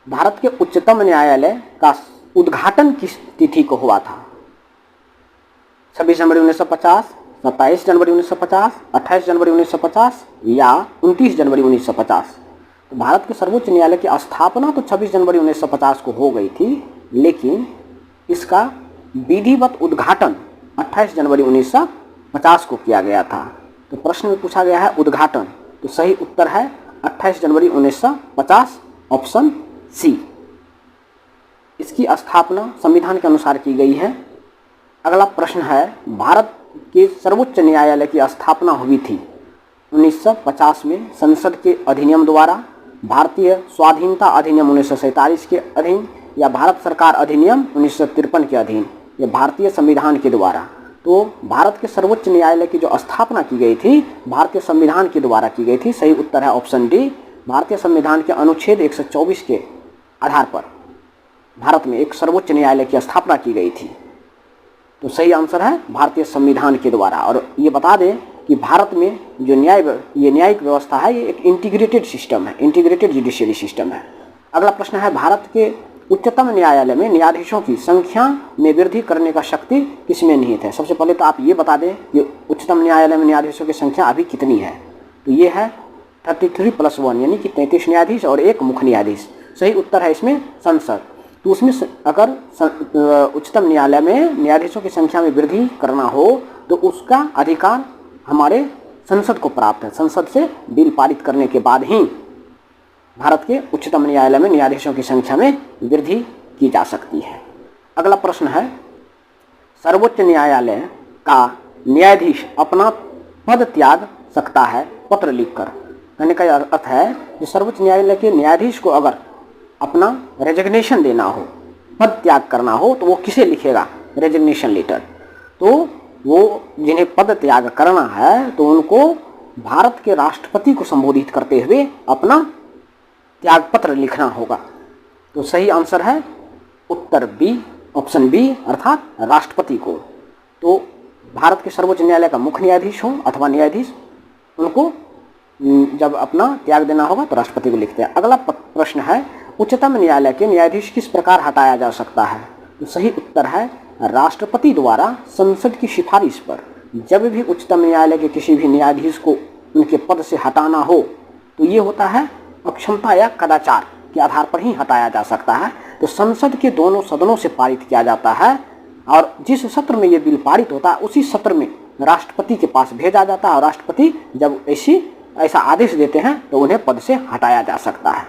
भारत के उच्चतम न्यायालय का उद्घाटन किस तिथि को हुआ था? 26 जनवरी 1950, 27 जनवरी 1950, 28 जनवरी 1950 या 29 जनवरी 1950? तो भारत के सर्वोच्च न्यायालय की स्थापना तो 26 जनवरी 1950 को हो गई थी, लेकिन इसका विधिवत उद्घाटन 28 जनवरी 1950 को किया गया था। तो प्रश्न में पूछा गया है उद्घाटन, तो सही उत्तर है 28 जनवरी 1950, ऑप्शन सी। इसकी स्थापना संविधान के अनुसार की गई है। अगला प्रश्न है, भारत के सर्वोच्च न्यायालय की स्थापना हुई थी 1950 में संसद के अधिनियम द्वारा, भारतीय स्वाधीनता अधिनियम 1947 के अधीन या भारत सरकार अधिनियम 1953 के अधीन या भारतीय संविधान के द्वारा? तो भारत के सर्वोच्च न्यायालय की जो स्थापना की गई थी भारतीय संविधान के द्वारा की गई थी। सही उत्तर है ऑप्शन डी। भारतीय संविधान के अनुच्छेद 124 के आधार पर भारत में एक सर्वोच्च न्यायालय की स्थापना की गई थी। तो सही आंसर है भारतीय संविधान के द्वारा। और ये बता दें कि भारत में जो न्यायिक व्यवस्था है ये एक इंटीग्रेटेड सिस्टम है, इंटीग्रेटेड जुडिशियरी सिस्टम है। अगला प्रश्न है, भारत के उच्चतम न्यायालय में न्यायाधीशों की संख्या में वृद्धि करने का शक्ति किसमें निहित है? सबसे पहले तो आप ये बता दें कि उच्चतम न्यायालय में न्यायाधीशों की संख्या अभी कितनी है। तो ये है 33+1 यानी कि 33 न्यायाधीश और एक मुख्य न्यायाधीश। सही उत्तर है इसमें संसद। तो उसमें अगर उच्चतम न्यायालय में न्यायाधीशों की संख्या में वृद्धि करना हो तो उसका अधिकार हमारे संसद को प्राप्त है। संसद से बिल पारित करने के बाद ही भारत के उच्चतम न्यायालय में न्यायाधीशों की संख्या में वृद्धि की जा सकती है। अगला प्रश्न है, सर्वोच्च न्यायालय का न्यायाधीश अपना पद त्याग सकता है पत्र लिखकर? कहने का अर्थ है कि सर्वोच्च न्यायालय के न्यायाधीश को अगर अपना रेजिग्नेशन देना हो, पद त्याग करना हो, तो वो किसे लिखेगा? Resignation letter. तो वो जिन्हें पद त्याग करना है तो उनको भारत के राष्ट्रपति को संबोधित करते हुए अपना त्याग पत्र लिखना होगा। तो सही आंसर है उत्तर बी, ऑप्शन बी, अर्थात राष्ट्रपति को। तो भारत के सर्वोच्च न्यायालय का मुख्य न्यायाधीश हो अथवा न्यायाधीश, उनको जब अपना त्याग देना होगा तो राष्ट्रपति को लिखते हैं। अगला प्रश्न है, उच्चतम न्यायालय के न्यायाधीश किस प्रकार हटाया जा सकता है? तो सही उत्तर है राष्ट्रपति द्वारा संसद की सिफारिश पर। जब भी उच्चतम न्यायालय के किसी भी न्यायाधीश को उनके पद से हटाना हो तो ये होता है अक्षमता या कदाचार के आधार पर ही हटाया जा सकता है। तो संसद के दोनों सदनों से पारित किया जाता है और जिस सत्र में ये बिल पारित होता है उसी सत्र में राष्ट्रपति के पास भेजा जाता है और राष्ट्रपति जब ऐसा आदेश देते हैं तो उन्हें पद से हटाया जा सकता है।